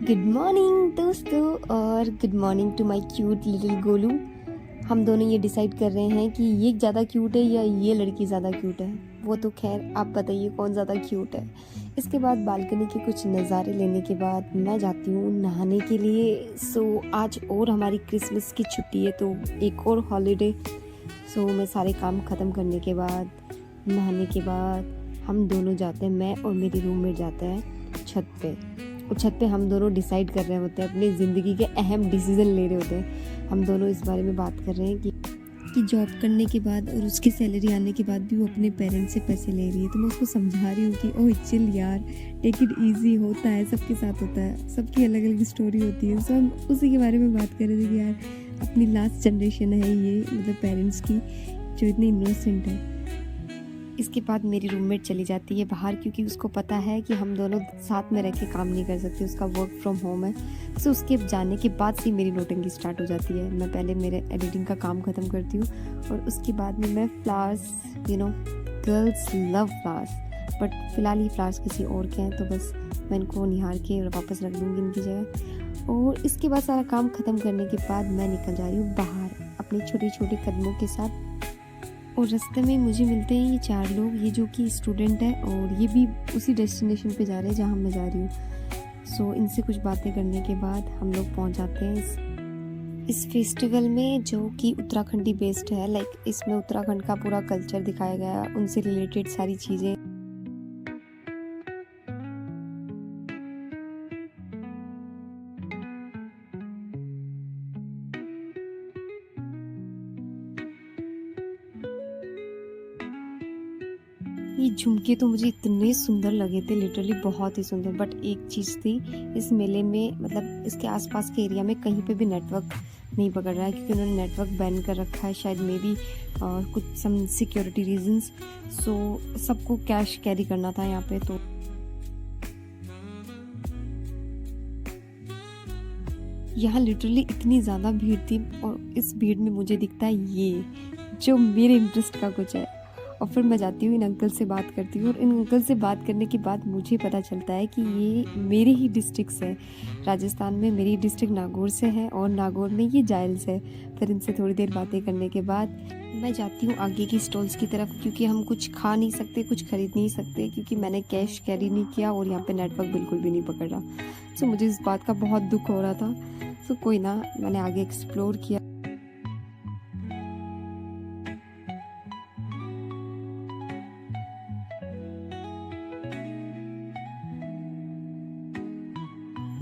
Good morning दोस्तों और good morning to my cute little Golu. हम दोनों ये डिसाइड कर रहे हैं कि ये ज़्यादा क्यूट है या ये लड़की ज़्यादा क्यूट है। वो तो खैर आप बताइए कौन ज़्यादा क्यूट है। इसके बाद बालकनी के कुछ नज़ारे लेने के बाद मैं जाती हूँ नहाने के लिए। आज और हमारी क्रिसमस की छुट्टी है तो एक और हॉलीडे। मैं सारे काम ख़त्म करने के बाद नहाने के बाद हम दोनों जाते हैं, मैं और मेरी रूममेट जाते हैं छत पे। और छत पे हम दोनों डिसाइड कर रहे होते हैं, अपनी ज़िंदगी के अहम डिसीज़न ले रहे होते हैं। हम दोनों इस बारे में बात कर रहे हैं कि जॉब करने के बाद और उसकी सैलरी आने के बाद भी वो अपने पेरेंट्स से पैसे ले रही है। तो मैं उसको समझा रही हूँ कि ओह चिल यार, टेक इट इजी, होता है, सबके साथ होता है, सबकी अलग अलग स्टोरी होती है। हम उसी के बारे में बात कर रहे थे कि यार अपनी लास्ट जनरेशन है ये, मतलब पेरेंट्स की, जो इतनी इनोसेंट है। इसके बाद मेरी रूममेट चली जाती है बाहर, क्योंकि उसको पता है कि हम दोनों साथ में रह के काम नहीं कर सकते, उसका वर्क फ्रॉम होम है। उसके जाने के बाद से मेरी नोटिंग स्टार्ट हो जाती है। मैं पहले मेरे एडिटिंग का काम ख़त्म करती हूँ और उसके बाद में मैं flowers, girls love flowers, but फ़िलहाल ये फ्लावर्स किसी और के हैं, तो बस मैं इनको निहार के वापस रख दूँगी इनकी जगह। और इसके बाद सारा काम ख़त्म करने के बाद मैं निकल जा रही हूँ बाहर अपने छोटे छोटे कदमों के साथ। और रास्ते में मुझे मिलते हैं ये 4 लोग, ये जो कि स्टूडेंट है और ये भी उसी डेस्टिनेशन पे जा रहे हैं जहाँ मैं जा रही हूँ। इनसे कुछ बातें करने के बाद हम लोग पहुँच जाते हैं इस फेस्टिवल में, जो कि उत्तराखंडी बेस्ड है। लाइक इसमें उत्तराखंड का पूरा कल्चर दिखाया गया है, उनसे रिलेटेड सारी चीज़ें। ये झुमके तो मुझे इतने सुंदर लगे थे, लिटरली बहुत ही सुंदर। बट एक चीज़ थी इस मेले में, मतलब इसके आसपास के एरिया में कहीं पे भी नेटवर्क नहीं पकड़ रहा है, क्योंकि उन्होंने नेटवर्क बैन कर रखा है शायद, मे बी कुछ सम सिक्योरिटी रीजंस। सबको कैश कैरी करना था यहाँ पे। तो यहाँ लिटरली इतनी ज़्यादा भीड़ थी और इस भीड़ में मुझे दिखता है ये जो मेरे इंटरेस्ट का कुछ है। और फिर मैं जाती हूँ इन अंकल से बात करती हूँ, और इन अंकल से बात करने के बाद मुझे पता चलता है कि ये मेरे ही डिस्ट्रिक्ट से है। राजस्थान में मेरी डिस्ट्रिक्ट नागौर से है और नागौर में ये जायल से है। फिर इनसे थोड़ी देर बातें करने के बाद मैं जाती हूँ आगे की स्टॉल्स की तरफ, क्योंकि हम कुछ खा नहीं सकते, कुछ खरीद नहीं सकते, क्योंकि मैंने कैश कैरी नहीं किया और यहाँ पे नेटवर्क बिल्कुल भी नहीं पकड़ रहा। मुझे इस बात का बहुत दुख हो रहा था। कोई ना, मैंने आगे एक्सप्लोर किया।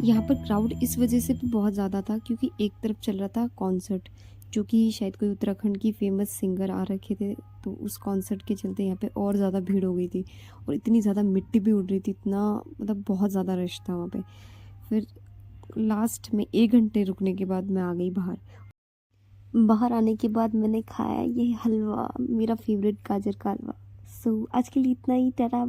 यहाँ पर क्राउड इस वजह से भी बहुत ज़्यादा था क्योंकि एक तरफ चल रहा था कॉन्सर्ट, जो कि शायद कोई उत्तराखंड की फेमस सिंगर आ रखे थे, तो उस कॉन्सर्ट के चलते यहाँ पे और ज़्यादा भीड़ हो गई थी और इतनी ज़्यादा मिट्टी भी उड़ रही थी, इतना मतलब बहुत ज़्यादा रश था वहाँ पे। फिर लास्ट में 1 घंटे रुकने के बाद मैं आ गई बाहर। बाहर आने के बाद मैंने खाया ये हलवा, मेरा फेवरेट गाजर का हलवा। आज के लिए इतना ही। टाटा।